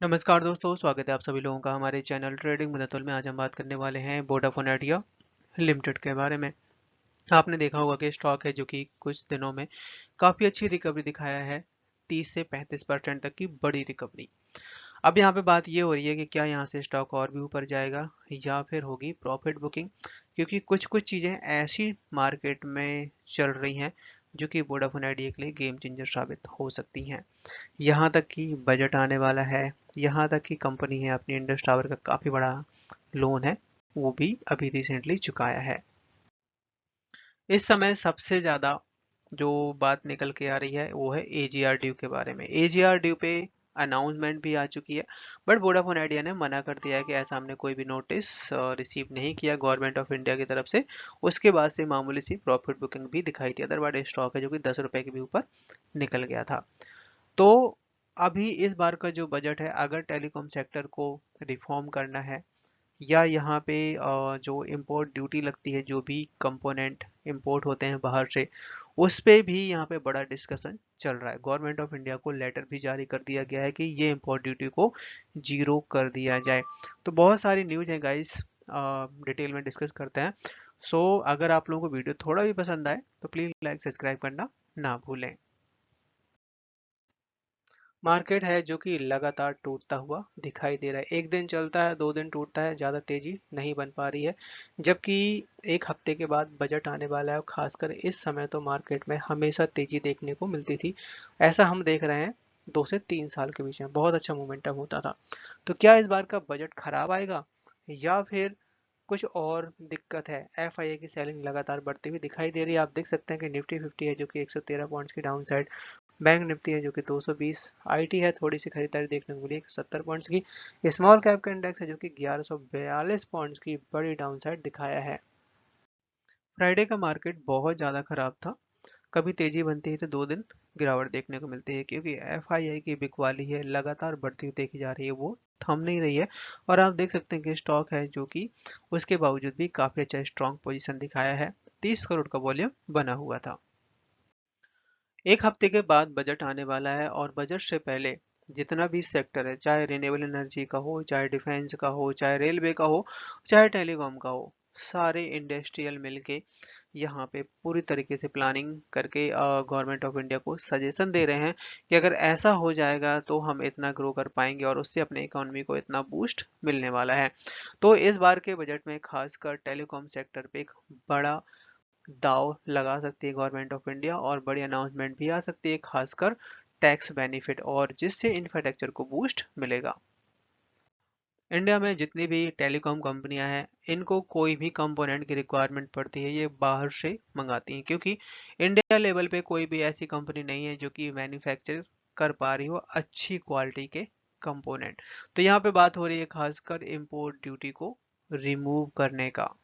नमस्कार दोस्तों, स्वागत है आप सभी लोगों का हमारे चैनल ट्रेडिंग मुद्दतुल में। आज हम बात करने वाले हैं वोडाफोन आइडिया लिमिटेड के बारे में। आपने देखा होगा कि स्टॉक है जो कि कुछ दिनों में काफ़ी अच्छी रिकवरी दिखाया है, 30 से 35% तक की बड़ी रिकवरी। अब यहाँ पे बात ये हो रही है कि क्या यहाँ से स्टॉक और भी ऊपर जाएगा या फिर होगी प्रॉफिट बुकिंग, क्योंकि कुछ कुछ चीज़ें ऐसी मार्केट में चल रही हैं जो कि वोडाफोन आइडिया के लिए गेम चेंजर साबित हो सकती हैं। यहाँ तक कि बजट आने वाला है, यहाँ तक कि कंपनी है अपनी इंडस टावर का काफ़ी बड़ा लोन है, वो भी अभी रिसेंटली चुकाया है। इस समय सबसे ज़्यादा जो बात निकल के आ रही है वो है एजीआर ड्यू के बारे में। एजीआर ड्यू पे अनाउंसमेंट भी आ चुकी है, बट वोडाफोन आइडिया ने मना कर दिया है कि ऐसा हमने कोई भी नोटिस रिसीव नहीं किया गवर्नमेंट ऑफ इंडिया की तरफ से। उसके बाद से मामूली सी प्रॉफिट बुकिंग भी दिखाई थी, अदरवाइज स्टॉक है जो कि 10 रुपए के भी ऊपर निकल गया था। तो अभी इस बार का जो बजट है, अगर टेलीकॉम सेक्टर को रिफॉर्म करना है या यहाँ पे जो इंपोर्ट ड्यूटी लगती है, जो भी कंपोनेंट इंपोर्ट होते हैं बाहर से, उस पे भी यहाँ पे बड़ा डिस्कशन चल रहा है। गवर्नमेंट ऑफ इंडिया को लेटर भी जारी कर दिया गया है कि ये इंपोर्ट ड्यूटी को जीरो कर दिया जाए। तो बहुत सारी न्यूज है गाइस, डिटेल में डिस्कस करते हैं। सो अगर आप लोगों को वीडियो थोड़ा भी पसंद आए तो प्लीज लाइक सब्सक्राइब करना ना भूलें। मार्केट है जो कि लगातार टूटता हुआ दिखाई दे रहा है। एक दिन चलता है, 2 दिन टूटता है, ज़्यादा तेजी नहीं बन पा रही है। जबकि एक हफ्ते के बाद बजट आने वाला है और खासकर इस समय तो मार्केट में हमेशा तेजी देखने को मिलती थी। ऐसा हम देख रहे हैं 2 से 3 साल के बीच में बहुत अच्छा मोमेंटम होता था। तो क्या इस बार का बजट खराब आएगा या फिर कुछ और दिक्कत है? एफआईए की सेलिंग लगातार बढ़ती हुई दिखाई दे रही है। आप देख सकते हैं कि निफ्टी 50 है जो कि 113 पॉइंट्स की डाउन साइड, बैंक निफ्टी है जो कि 220, आईटी है थोड़ी सी खरीदारी देखने को मिली 170 पॉइंट्स की, स्मॉल कैप का इंडेक्स है जो कि 1142 पॉइंट्स की बड़ी डाउन साइड दिखाया है। फ्राइडे का मार्केट बहुत ज़्यादा खराब था। कभी तेजी बनती है तो 2 दिन गिरावट देखने को मिलती है, क्योंकि एफआईआई की बिकवाली है लगातार बढ़ती हुई देखी जा रही है, वो थम नहीं रही है। और आप देख सकते हैं कि स्टॉक है जो कि उसके बावजूद भी काफ़ी अच्छा स्ट्रॉन्ग पोजीशन दिखाया है। 30 करोड़ का वॉल्यूम बना हुआ था। एक हफ्ते के बाद बजट आने वाला है और बजट से पहले जितना भी सेक्टर है, चाहे रिन्यूएबल एनर्जी का हो, चाहे डिफेंस का हो, चाहे रेलवे का हो, चाहे टेलीकॉम का हो, सारे इंडस्ट्रियल मिलके यहाँ पे पूरी तरीके से प्लानिंग करके गवर्नमेंट ऑफ इंडिया को सजेशन दे रहे हैं कि अगर ऐसा हो जाएगा तो हम इतना ग्रो कर पाएंगे और उससे अपने इकोनॉमी को इतना बूस्ट मिलने वाला है। तो इस बार के बजट में खासकर टेलीकॉम सेक्टर पे एक बड़ा दाव लगा सकती है गवर्नमेंट ऑफ इंडिया और बड़ी अनाउंसमेंट भी आ सकती है, खासकर टैक्स बेनिफिट, और जिससे इंफ्रास्ट्रक्चर को बूस्ट मिलेगा। इंडिया में जितनी भी टेलीकॉम कंपनियां हैं, इनको कोई भी कंपोनेंट की रिक्वायरमेंट पड़ती है ये बाहर से मंगाती हैं, क्योंकि इंडिया लेवल पे कोई भी ऐसी कंपनी नहीं है जो कि मैन्युफैक्चर कर पा रही हो अच्छी क्वालिटी के कंपोनेंट। तो यहाँ पे बात हो रही है खासकर इंपोर्ट ड्यूटी को रिमूव करने का,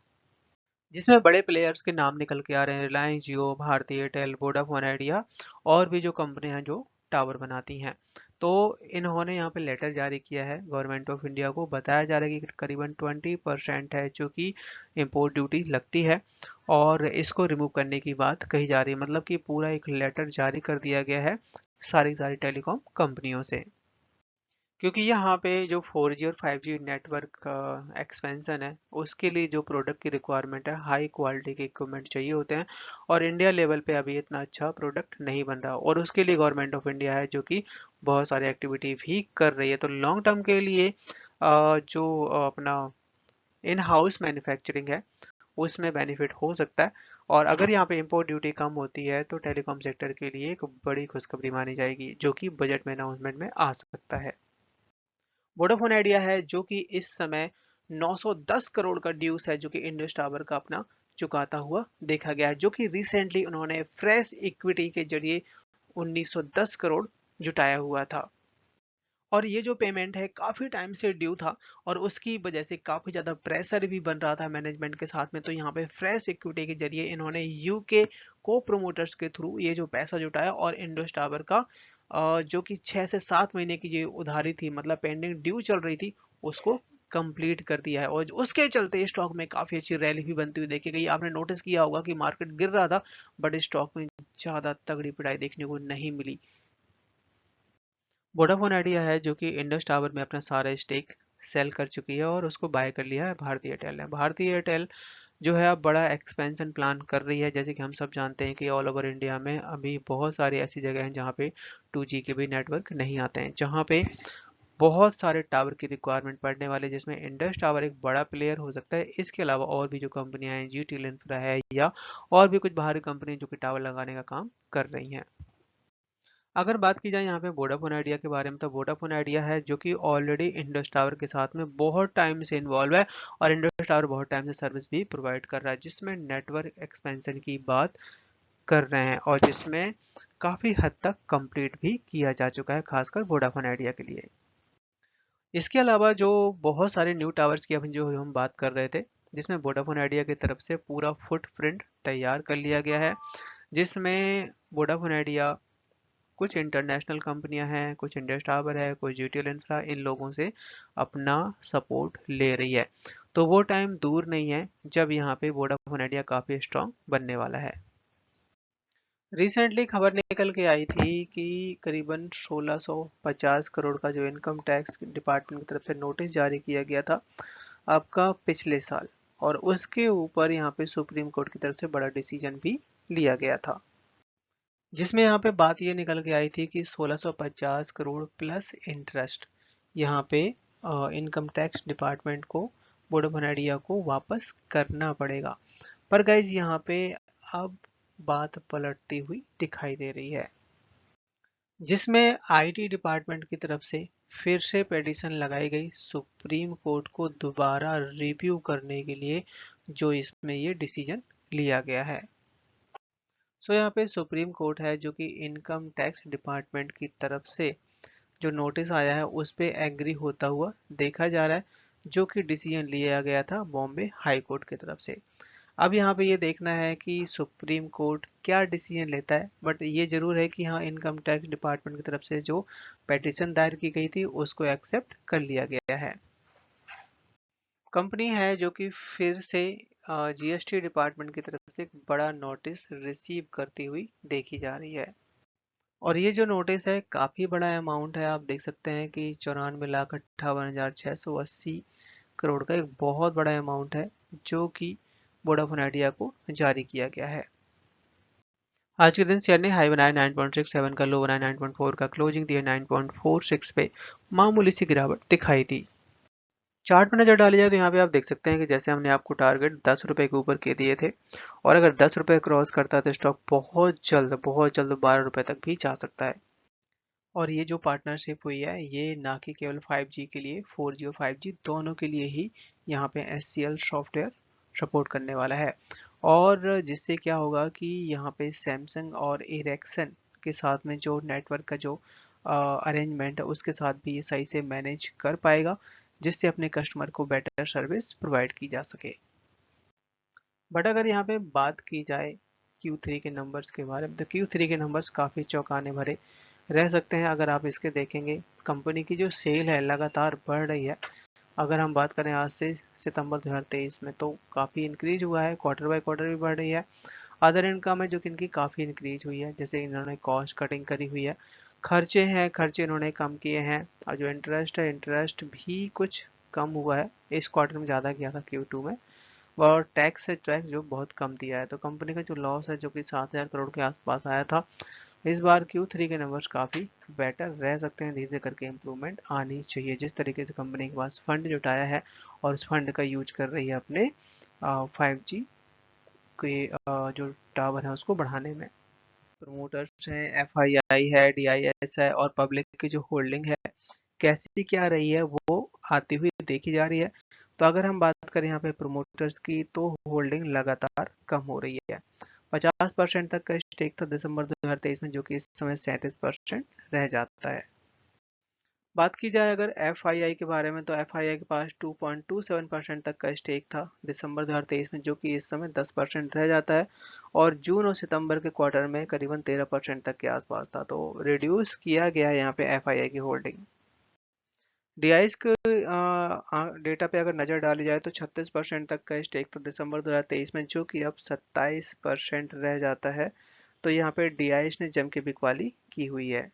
जिसमें बड़े प्लेयर्स के नाम निकल के आ रहे हैं, रिलायंस जियो, भारती एयरटेल, वोडाफोन आइडिया और भी जो कंपनियां हैं जो टावर बनाती हैं। तो इन्होंने यहाँ पे लेटर जारी किया है गवर्नमेंट ऑफ इंडिया को, बताया जा रहा है कि करीबन 20% है जो कि इम्पोर्ट ड्यूटी लगती है और इसको रिमूव करने की बात कही जा रही है। मतलब कि पूरा एक लेटर जारी कर दिया गया है सारी सारी टेलीकॉम कंपनियों से, क्योंकि यहाँ पे जो 4G और 5G नेटवर्क का एक्सपेंशन है उसके लिए जो प्रोडक्ट की रिक्वायरमेंट है, हाई क्वालिटी के इक्विपमेंट चाहिए होते हैं और इंडिया लेवल पे अभी इतना अच्छा प्रोडक्ट नहीं बन रहा, और उसके लिए गवर्नमेंट ऑफ इंडिया है जो कि बहुत सारी एक्टिविटी भी कर रही है। तो लॉन्ग टर्म के लिए जो अपना इन हाउस मैन्युफैक्चरिंग है उसमें बेनिफिट हो सकता है। और अगर यहाँ पे इंपोर्ट ड्यूटी कम होती है तो टेलीकॉम सेक्टर के लिए एक बड़ी खुशखबरी मानी जाएगी, जो कि बजट में अनाउंसमेंट में आ सकता है। वोडाफोन आइडिया है जो कि इस समय 910 करोड़ का ड्यूस है जो कि इंडस टावर का अपना चुकाता हुआ देखा गया है, जो कि रिसेंटली उन्होंने फ्रेश इक्विटी के जरिए 1910 करोड़ जुटाया हुआ था। और ये जो पेमेंट है काफी टाइम से ड्यू था और उसकी वजह से काफी ज्यादा प्रेशर भी बन रहा था मैनेजमेंट के साथ में। तो यहाँ पे फ्रेश इक्विटी के जरिए इन्होंने यूके को प्रोमोटर्स के थ्रू ये जो पैसा जुटाया और इंडस टावर का जो कि 6 से 7 महीने की जो उधारी थी, मतलब पेंडिंग ड्यू चल रही थी, उसको कंप्लीट कर दिया है। और उसके चलते स्टॉक में काफी अच्छी रैली भी बनती हुई देखी गई। आपने नोटिस किया होगा कि मार्केट गिर रहा था, बट स्टॉक में ज्यादा तगड़ी पिटाई देखने को नहीं मिली। वोडाफोन आइडिया है जो कि इंडस टावर में अपना सारा स्टेक सेल कर चुकी है और उसको बाय कर लिया है भारतीय एयरटेल ने। भारतीय एयरटेल जो है अब बड़ा एक्सपेंशन प्लान कर रही है। जैसे कि हम सब जानते हैं कि ऑल ओवर इंडिया में अभी बहुत सारी ऐसी जगह हैं जहाँ पे 2G के भी नेटवर्क नहीं आते हैं, जहाँ पे बहुत सारे टावर की रिक्वायरमेंट पड़ने वाले, जिसमें इंडस टावर एक बड़ा प्लेयर हो सकता है। इसके अलावा और भी जो कंपनियां हैं, जी टी इंफ्रा है या और भी कुछ बाहरी कंपनी जो कि टावर लगाने का काम कर रही हैं। अगर बात की जाए यहाँ पे वोडाफोन आइडिया के बारे में, तो वोडाफोन आइडिया है जो कि ऑलरेडी इंडस टावर के साथ में बहुत टाइम से इन्वॉल्व है और इंडस टावर बहुत टाइम से सर्विस भी प्रोवाइड कर रहा है, जिसमें नेटवर्क एक्सपेंशन की बात कर रहे हैं और जिसमें काफ़ी हद तक कंप्लीट भी किया जा चुका है, खासकर वोडाफोन आइडिया के लिए। इसके अलावा जो बहुत सारे न्यू टावर्स की अभी जो हम बात कर रहे थे, जिसमें वोडाफोन आइडिया की तरफ से पूरा फुटप्रिंट तैयार कर लिया गया है, जिसमें वोडाफोन आइडिया कुछ इंटरनेशनल कंपनियां हैं, कुछ इंडस टावर है, कुछ जीटीएल इंफ्रा, इन लोगों से अपना सपोर्ट ले रही है। तो वो टाइम दूर नहीं है जब यहाँ पे वोडाफोन आइडिया काफ़ी स्ट्रांग बनने वाला है। रिसेंटली खबर निकल के आई थी कि करीबन 1650 करोड़ का जो इनकम टैक्स डिपार्टमेंट की तरफ से नोटिस जारी किया गया था आपका पिछले साल, और उसके ऊपर यहाँ पे सुप्रीम कोर्ट की तरफ से बड़ा डिसीजन भी लिया गया था, जिसमें यहाँ पे बात ये निकल के आई थी कि 1650 करोड़ प्लस इंटरेस्ट यहाँ पे इनकम टैक्स डिपार्टमेंट को, वोडाफोन आइडिया को वापस करना पड़ेगा। पर गाइज यहाँ पे अब बात पलटती हुई दिखाई दे रही है, जिसमें आईटी डिपार्टमेंट की तरफ से फिर से पिटीशन लगाई गई सुप्रीम कोर्ट को दोबारा रिव्यू करने के लिए, जो इसमें ये डिसीजन लिया गया है। सो यहाँ पे सुप्रीम कोर्ट है जो कि इनकम टैक्स डिपार्टमेंट की तरफ से जो नोटिस आया है उस पे एग्री होता हुआ देखा जा रहा है, जो कि डिसीजन लिया गया था बॉम्बे हाई कोर्ट की तरफ से। अब यहाँ पे ये देखना है कि सुप्रीम कोर्ट क्या डिसीजन लेता है, बट ये जरूर है कि हाँ, इनकम टैक्स डिपार्टमेंट की तरफ से जो पेटिशन दायर की गई थी उसको एक्सेप्ट कर लिया गया है। कंपनी है जो कि फिर से जीएसटी डिपार्टमेंट की तरफ से एक बड़ा नोटिस रिसीव करती हुई देखी जा रही है। और ये जो नोटिस है काफ़ी बड़ा अमाउंट है, आप देख सकते हैं कि 94,58,680 करोड़ का एक बहुत बड़ा अमाउंट है जो कि वोडाफोन आइडिया को जारी किया गया है। आज के दिन शेयर ने हाई बनाया 9.67 का, लो बनाया 9.4 का, क्लोजिंग दिया 9.46 पे, मामूली सी गिरावट दिखाई दी। चार्ट में नजर डाली जाए तो यहाँ पे आप देख सकते हैं कि जैसे हमने आपको टारगेट 10 रुपए के ऊपर के दिए थे, और अगर 10 रुपए क्रॉस करता है तो स्टॉक बहुत जल्द 12 रुपए तक भी जा सकता है। और ये जो पार्टनरशिप हुई है ये ना कि केवल 5G के लिए, 4G और 5G दोनों के लिए ही यहाँ पे SCL सॉफ्टवेयर सपोर्ट करने वाला है। और जिससे क्या होगा कि यहाँ पे सैमसंग और एरिक्सन के साथ में जो नेटवर्क का जो अरेंजमेंट है उसके साथ भी ये सही से मैनेज कर पाएगा, जिससे अपने कस्टमर को बेटर सर्विस प्रोवाइड की जा सके। बट अगर यहाँ पे बात की जाए Q3 के नंबर्स के बारे में, तो Q3 के नंबर्स काफ़ी चौंकाने भरे रह सकते हैं। अगर आप इसके देखेंगे, कंपनी की जो सेल है लगातार बढ़ रही है। अगर हम बात करें आज से सितंबर 2023 में, तो काफ़ी इंक्रीज हुआ है, क्वार्टर बाय क्वार्टर भी बढ़ रही है। अदर इनकम है जो कि इनकी काफ़ी इंक्रीज हुई है, जैसे इन्होंने कॉस्ट कटिंग करी हुई है। खर्चे हैं, खर्चे इन्होंने कम किए हैं, और जो इंटरेस्ट है, इंटरेस्ट भी कुछ कम हुआ है, इस क्वार्टर में ज़्यादा किया था Q2 में। और टैक्स है, टैक्स जो बहुत कम दिया है, तो कंपनी का जो लॉस है जो कि 7,000 करोड़ के आसपास आया था, इस बार Q3 के नंबर्स काफ़ी बेटर रह सकते हैं। धीरे धीरे करके इम्प्रूवमेंट आनी चाहिए, जिस तरीके से कंपनी के पास फंड जुटाया है और उस फंड का यूज कर रही है अपने 5G के जो टावर है उसको बढ़ाने में। प्रमोटर्स हैं, FII है, DIS है, और पब्लिक की जो होल्डिंग है कैसी क्या रही है वो आती हुई देखी जा रही है। तो अगर हम बात करें यहाँ पे प्रमोटर्स की, तो होल्डिंग लगातार कम हो रही है। 50% तक का स्टेक था दिसंबर 2023 में, जो कि इस समय 37% रह जाता है। बात की जाए अगर FII के बारे में, तो FII के पास 2.27% तक का स्टेक था दिसंबर 2023 में, जो कि इस समय 10% रह जाता है, और जून और सितंबर के क्वार्टर में करीबन 13% तक के आसपास था। तो रिड्यूस किया गया है यहाँ पे FII की होल्डिंग। डीआईएस के डेटा पे अगर नज़र डाली जाए तो 36% तक का स्टेक तो दिसंबर 2023 में, जो कि अब 27% रह जाता है। तो यहाँ पे डीआईएस ने जम के बिकवाली की हुई है।